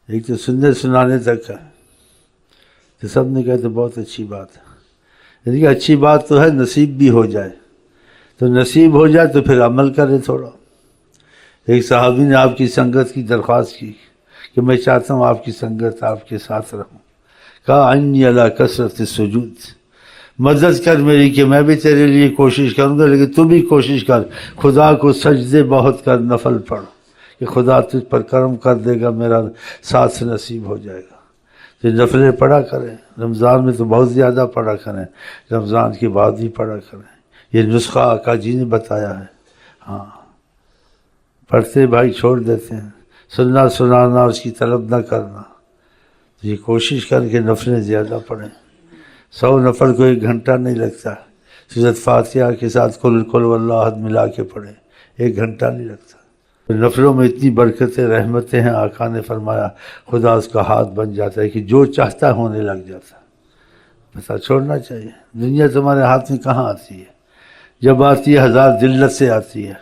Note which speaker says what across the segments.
Speaker 1: ایک تو سننے سنانے تک ہے، تو سب نے کہا تو بہت اچھی بات ہے، یعنی کہ اچھی بات تو ہے نصیب بھی ہو جائے، تو نصیب ہو جائے تو پھر عمل کرے تھوڑا۔ ایک صحابی نے آپ کی سنگت کی درخواست کی کہ میں چاہتا ہوں آپ کی سنگت آپ کے ساتھ رہوں، کہا انی علی کثرت السجود، مدد کر میری کہ میں بھی تیرے لیے کوشش کروں گا، لیکن تو بھی کوشش کر، خدا کو سجدے بہت کر، نفل پڑھ کہ خدا تجھ پر کرم کر دے گا، میرا ساتھ سے نصیب ہو جائے گا۔ تو نفلیں پڑھا کریں، رمضان میں تو بہت زیادہ پڑھا کریں، رمضان کے بعد بھی پڑھا کریں، یہ نسخہ آقا جی نے بتایا ہے۔ ہاں پڑھتے بھائی چھوڑ دیتے ہیں، سننا سنانا اس کی طلب نہ کرنا، تو یہ کوشش کر کے نفلیں زیادہ پڑھیں۔ 100 نفل کو 1 گھنٹہ نہیں لگتا، سورۃ فاتحہ کے ساتھ قل واللہ احد ملا کے پڑھیں، 1 گھنٹہ نہیں لگتا۔ نفلوں میں اتنی برکتیں رحمتیں ہیں، آقا نے فرمایا خدا اس کا ہاتھ بن جاتا ہے کہ جو چاہتا ہونے لگ جاتا ہے۔ بس چھوڑنا چاہیے، دنیا تمہارے ہاتھ میں کہاں آتی ہے، جب آتی ہے 1000 ذلت سے آتی ہے،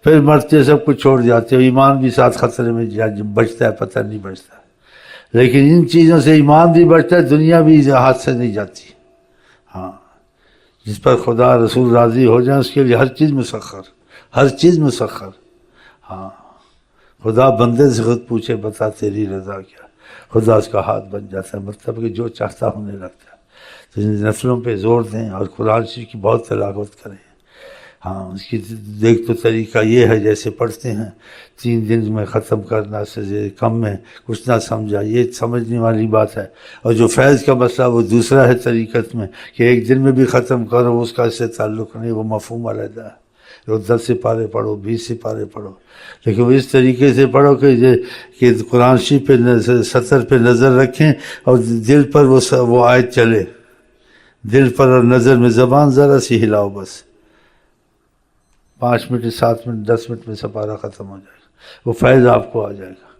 Speaker 1: پھر مرتے سب کچھ چھوڑ جاتے ہو، ایمان بھی ساتھ خطرے میں بچتا ہے، پتہ نہیں بچتا، لیکن ان چیزوں سے ایمان بھی بچتا ہے، دنیا بھی ہاتھ سے نہیں جاتی۔ ہاں جس پر خدا رسول راضی ہو جائیں اس کے لیے ہر چیز مسخر، ہر چیز مسخر۔ ہاں خدا بندے سے خود پوچھے بتا تیری رضا کیا، خدا اس کا ہاتھ بن جاتا ہے، مطلب کہ جو چاہتا ہونے لگتا ہے۔ تو ان نفلوں پہ زور دیں اور قرآن شریف کی بہت تلاوت کریں۔ ہاں اس کی دیکھ تو طریقہ یہ ہے جیسے پڑھتے ہیں 3 دن میں ختم کرنا سے کم میں کچھ نہ سمجھا، یہ سمجھنے والی بات ہے۔ اور جو فیض کا مسئلہ وہ دوسرا ہے طریقت میں کہ 1 دن میں بھی ختم کرو، اس کا اس سے تعلق نہیں، وہ مفہوم علیحدہ ہے۔ 10 سپارے پڑھو، 20 سپارے پڑھو، لیکن وہ اس طریقے سے پڑھو کہ قرآن شریف پہ سطر پہ نظر رکھیں اور دل پر وہ آیت چلے، دل پر اور نظر میں، زبان ذرا سی ہلاؤ، بس 5 منٹ 7 منٹ 10 منٹ میں سپارہ ختم ہو جائے گا، وہ فیض آپ کو آ جائے گا۔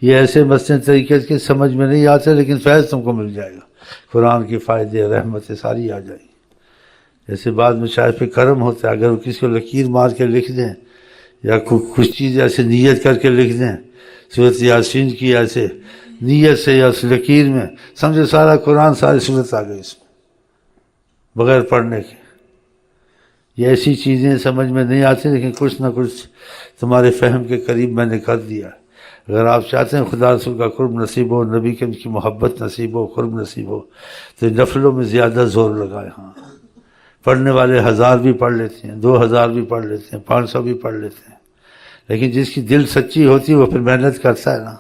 Speaker 1: یہ ایسے مسئلے طریقے کے سمجھ میں نہیں آتے، لیکن فیض تم کو مل جائے گا، قرآن کے فائدے رحمتیں ساری آ جائیں گی۔ جیسے بعد میں شاید پہ کرم ہوتا ہے، اگر وہ کسی کو لکیر مار کے لکھ دیں یا کچھ چیز ایسے نیت کر کے لکھ دیں، سورۃ یاسین کی ایسے نیت سے یا اس لکیر میں، سمجھے سارا قرآن ساری سورت آ گئی اس میں بغیر پڑھنے کے۔ یہ ایسی چیزیں سمجھ میں نہیں آتی، لیکن کچھ نہ کچھ تمہارے فہم کے قریب میں نے کر دیا۔ اگر آپ چاہتے ہیں خدا رسول کا قرب نصیب ہو، نبی کے کی محبت نصیب ہو، قرب نصیب ہو، تو نفلوں میں زیادہ زور لگائے۔ ہاں پڑھنے والے 1000 بھی پڑھ لیتے ہیں، 2000 بھی پڑھ لیتے ہیں، 500 بھی پڑھ لیتے ہیں، لیکن جس کی دل سچی ہوتی ہے وہ پھر محنت کرتا ہے نا،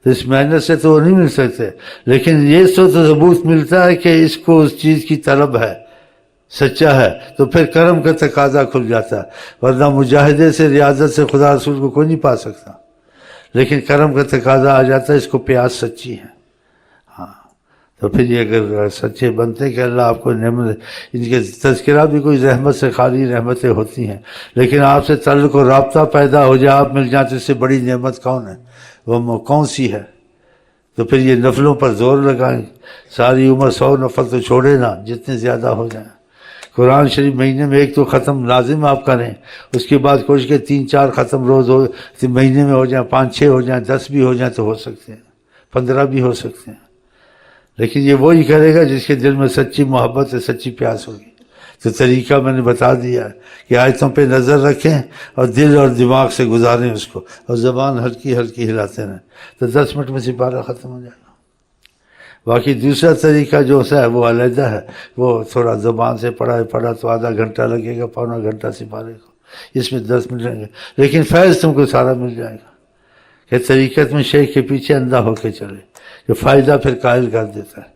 Speaker 1: تو اس محنت سے تو وہ نہیں مل سکتے، لیکن یہ تو ثبوت ملتا ہے کہ اس کو اس چیز کی طلب ہے، سچا ہے، تو پھر کرم کا تقاضا کھل جاتا ہے، ورنہ مجاہدے سے ریاضت سے خدا رسول کو کوئی نہیں پا سکتا، لیکن کرم کا تقاضا آ جاتا ہے، اس کو پیاس سچی ہے۔ ہاں تو پھر یہ اگر سچے بنتے ہیں کہ اللہ آپ کو نعمت، ان کے تذکرہ بھی کوئی رحمت سے خالی رحمتیں ہوتی ہیں، لیکن آپ سے تعلق و رابطہ پیدا ہو جائے، آپ مل جائیں، تو اس سے بڑی نعمت کون ہے، وہ کون سی ہے؟ تو پھر یہ نفلوں پر زور لگائیں، ساری عمر 100 نفل تو چھوڑے نا، جتنے زیادہ ہو جائیں۔ قرآن شریف مہینے میں 1 تو ختم لازم آپ کریں، اس کے بعد کوشش کے 3-4 ختم روز ہو، مہینے میں ہو جائیں، 5-6 ہو جائیں، 10 بھی ہو جائیں تو ہو سکتے ہیں، 15 بھی ہو سکتے ہیں، لیکن یہ وہی کرے گا جس کے دل میں سچی محبت ہے، سچی پیاس ہوگی۔ تو طریقہ میں نے بتا دیا ہے کہ آیتوں پہ نظر رکھیں اور دل اور دماغ سے گزاریں اس کو، اور زبان ہلکی ہلکی ہلاتے رہیں، تو 10 منٹ میں سپارہ ختم ہو جائے گا۔ باقی دوسرا طریقہ جو ہے وہ علیحدہ ہے، وہ تھوڑا زبان سے پڑھا تو آدھا گھنٹہ لگے گا، پونا گھنٹہ سپارے کو، اس میں 10 منٹ لگیں گے، لیکن فیض تم کو سارا مل جائے گا۔ کہ طریقت میں شیخ کے پیچھے اندھا ہو کے چلے، جو فائدہ پھر قائل کر دیتا ہے۔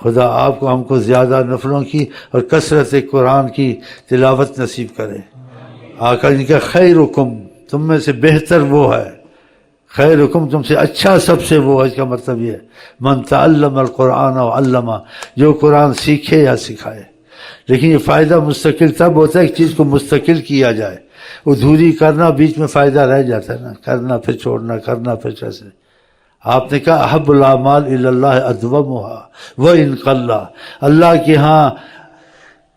Speaker 1: خدا آپ کو ہم کو زیادہ نفلوں کی اور کثرت قرآن کی تلاوت نصیب کرے۔ آقا نے کہا خیرکم، تم میں سے بہتر وہ ہے، خیرکم تم سے اچھا سب سے وہ ہے، اس کا مطلب یہ ہے من تعلم القرآن وعلمہ، جو قرآن سیکھے یا سکھائے۔ لیکن یہ فائدہ مستقل تب ہوتا ہے ایک چیز کو مستقل کیا جائے، ادھوری کرنا بیچ میں فائدہ رہ جاتا ہے نا، کرنا پھر چھوڑنا، کرنا پھر چیسے۔ آپ نے کہا احب الاعمال الی اللہ ادومھا وان قل، اللہ کے ہاں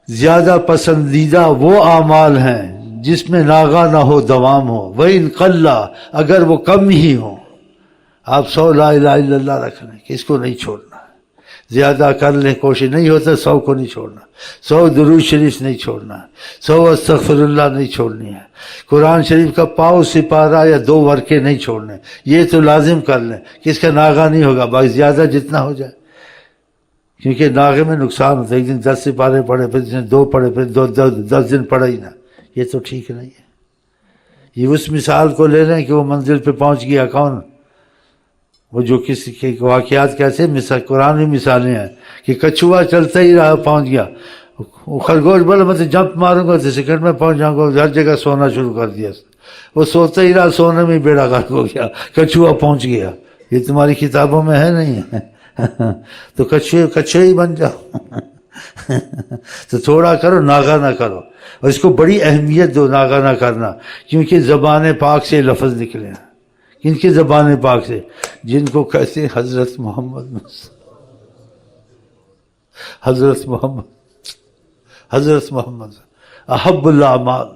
Speaker 1: زیادہ پسندیدہ وہ اعمال ہیں جس میں ناغہ نہ ہو، دوام ہو، وان قل، اگر وہ کم ہی ہو۔ آپ 100 لا الہ الا اللہ رکھ لیں کہ اس کو نہیں چھوڑنا، زیادہ کر لیں کوشش، نہیں ہوتا 100 کو نہیں چھوڑنا، 100 درود شریف نہیں چھوڑنا، 100 استغفر اللہ نہیں چھوڑنی ہے، قرآن شریف کا پاؤ سپارہ یا 2 ورقے نہیں چھوڑنے، یہ تو لازم کر لیں کہ اس کا ناغہ نہیں ہوگا، باقی زیادہ جتنا ہو جائے، کیونکہ ناغے میں نقصان ہوتا ہے، ایک دن 10 سپارے پڑھے، پھر 2 پڑھے، پھر 10 دن پڑھا ہی نہ، یہ تو ٹھیک نہیں ہے۔ یہ اس مثال کو لے لیں کہ وہ منزل پہ پہنچ گیا کون، وہ جو کسی کے واقعات کیسے قرآن میں مثالیں ہیں کہ کچھوا چلتا ہی رہا پہنچ گیا، وہ خرگوش بولا میں تو جمپ ماروں گا تو سیکنڈ میں پہنچ جاؤں گا، ہر جگہ سونا شروع کر دیا، وہ سوتا ہی رہا، سونے میں بیڑا غرق ہو گیا، کچھوا پہنچ گیا۔ یہ تمہاری کتابوں میں ہے نہیں ہے تو کچھوے ہی بن جاؤ تو تھوڑا کرو، ناغہ نہ کرو، اور اس کو بڑی اہمیت دو، ناغہ نہ کرنا، کیونکہ زبان پاک سے لفظ نکلے ہیں، کن کی زبان پاک سے، جن کو کہتے ہیں حضرت محمد، حضرت محمد احب الاعمال،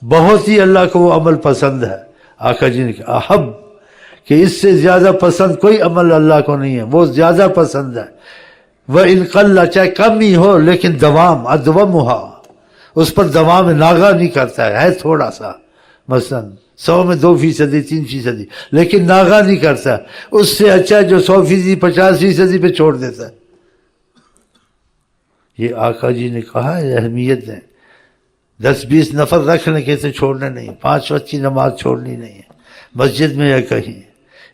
Speaker 1: بہت ہی اللہ کو وہ عمل پسند ہے، آقا جی نے کہا احب، کہ اس سے زیادہ پسند کوئی عمل اللہ کو نہیں ہے، وہ زیادہ پسند ہے، وَإِنْ قَلَّ، چاہے کم ہی ہو لیکن دوام، ادومها، اس پر دوام ناغہ نہیں کرتا ہے تھوڑا سا، مثلا 100 میں 2%، 3%، لیکن ناغہ نہیں کرتا، اس سے اچھا جو 100%، 50% پہ چھوڑ دیتا ہے۔ یہ آقا جی نے کہا ہے، اہمیت ہے، 10-20 نفل رکھ لیں کہ اسے چھوڑنے نہیں، 5 وقت کی نماز چھوڑنی نہیں ہے، مسجد میں یا کہیں،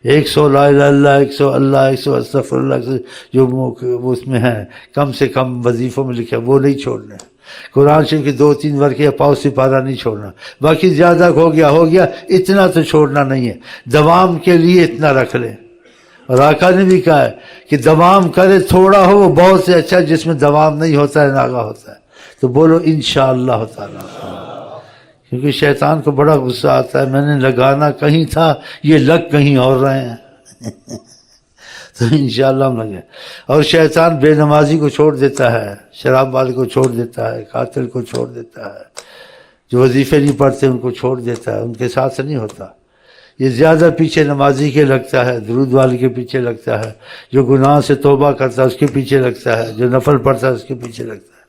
Speaker 1: 100 لا الہ الا اللہ، 100 اللہ، 100 استغفر اللہ، جو وہ اس میں ہے کم سے کم وظیفوں میں لکھا ہے وہ نہیں چھوڑنے، قرآن شریف کے 2-3 ورقے یا پاؤ سپارہ نہیں چھوڑنا، باقی زیادہ ہو گیا، اتنا تو چھوڑنا نہیں ہے، دوام کے لیے اتنا رکھ لیں۔ اور آقا نے بھی کہا ہے کہ دوام کرے، تھوڑا ہو وہ بہت سے اچھا، جس میں دوام نہیں ہوتا ہے ناغہ ہوتا ہے، تو بولو انشاءاللہ تعالی، کیونکہ شیطان کو بڑا غصہ آتا ہے، میں نے لگانا کہیں تھا، یہ لگ کہیں اور رہے ہیں تو انشاءاللہ ہم لگے۔ اور شیطان بے نمازی کو چھوڑ دیتا ہے، شراب والے کو چھوڑ دیتا ہے، قاتل کو چھوڑ دیتا ہے، جو وظیفے نہیں پڑھتے ان کو چھوڑ دیتا ہے، ان کے ساتھ سے نہیں ہوتا۔ یہ زیادہ پیچھے نمازی کے لگتا ہے، درود والے کے پیچھے لگتا ہے، جو گناہ سے توبہ کرتا ہے اس کے پیچھے لگتا ہے، جو نفل پڑھتا ہے اس کے پیچھے لگتا ہے،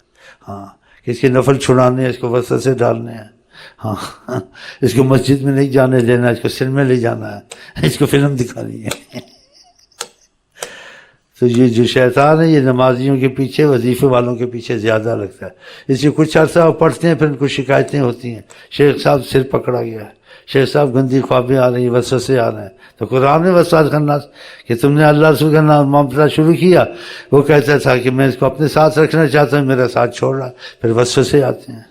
Speaker 1: ہاں کہ اس کے نفل چھڑانے ہیں، اس کو وسوسے ڈالنے ہیں، ہاں اس کو مسجد میں نہیں جانے دینا، اس کو سنیما لے جانا ہے، اس کو فلم دکھانی ہے تو یہ جو شیطان ہے یہ نمازیوں کے پیچھے، وظیفے والوں کے پیچھے زیادہ لگتا ہے۔ اس لیے کچھ عرصہ وہ پڑھتے ہیں، پھر ان کو شکایتیں ہوتی ہیں، شیخ صاحب سر پکڑا گیا ہے، شیخ صاحب گندی خوابیں آ رہی ہیں، وسوسے آ رہے ہیں، تو قرآن میں وسواس کرنا کہ تم نے اللہ رسول کا نام معاملہ شروع کیا، وہ کہتا تھا کہ میں اس کو اپنے ساتھ رکھنا چاہتا ہوں، میرا ساتھ چھوڑ رہا، پھر وسوسے آتے ہیں،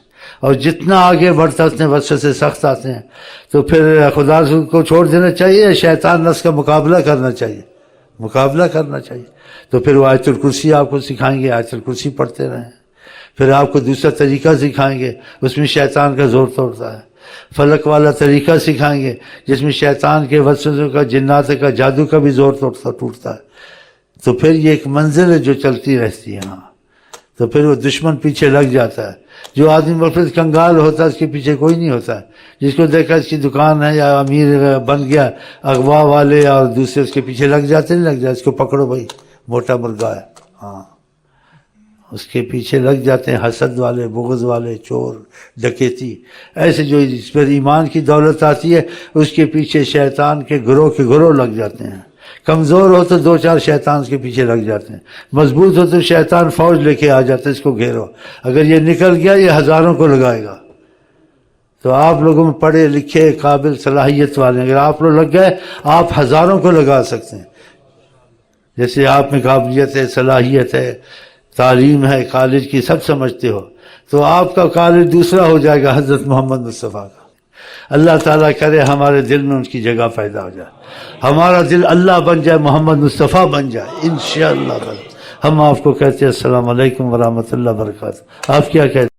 Speaker 1: اور جتنا آگے بڑھتا اتنے وسوسے سخت آتے ہیں، تو پھر خدا رسول کو چھوڑ دینا چاہیے، شیطان نفس کا مقابلہ کرنا چاہیے، تو پھر وہ آیت الکرسی آپ کو سکھائیں گے، آیت الکرسی پڑھتے رہیں، پھر آپ کو دوسرا طریقہ سکھائیں گے، اس میں شیطان کا زور توڑتا ہے، فلک والا طریقہ سکھائیں گے جس میں شیطان کے وسوسوں کا، جنات کا، جادو کا بھی زور ٹوٹتا ہے، تو پھر یہ ایک منزل ہے جو چلتی رہتی ہے، ہاں تو پھر وہ دشمن پیچھے لگ جاتا ہے۔ جو آدمی مفلس کنگال ہوتا ہے اس کے پیچھے کوئی نہیں ہوتا ہے، جس کو دیکھا اس کی دکان ہے یا امیر بن گیا، اغوا والے اور دوسرے اس کے پیچھے لگ جاتے، نہیں لگ جاتے، اس کو پکڑو بھائی موٹا مرغا ہے، ہاں اس کے پیچھے لگ جاتے ہیں، حسد والے، بغض والے، چور، ڈکیتی، ایسے جو اس پر ایمان کی دولت آتی ہے اس کے پیچھے شیطان کے گروہ لگ جاتے ہیں۔ کمزور ہو تو 2-4 شیطان اس کے پیچھے لگ جاتے ہیں، مضبوط ہو تو شیطان فوج لے کے آ جاتا ہے، اس کو گھیرو، اگر یہ نکل گیا یہ ہزاروں کو لگائے گا۔ تو آپ لوگوں میں پڑھے لکھے قابل صلاحیت والے، اگر آپ لوگ لگ گئے آپ ہزاروں کو لگا سکتے ہیں، جیسے آپ میں قابلیت ہے، صلاحیت ہے، تعلیم ہے، کالج کی سب سمجھتے ہو، تو آپ کا کالج دوسرا ہو جائے گا حضرت محمد مصطفیٰ کا۔ اللہ تعالیٰ کرے ہمارے دل میں ان کی جگہ پیدا ہو جائے، ہمارا دل اللہ بن جائے، محمد مصطفیٰ بن جائے انشاءاللہ۔ ہم آپ کو کہتے ہیں السلام علیکم ورحمۃ اللہ وبرکاتہ، آپ کیا کہتے ہیں؟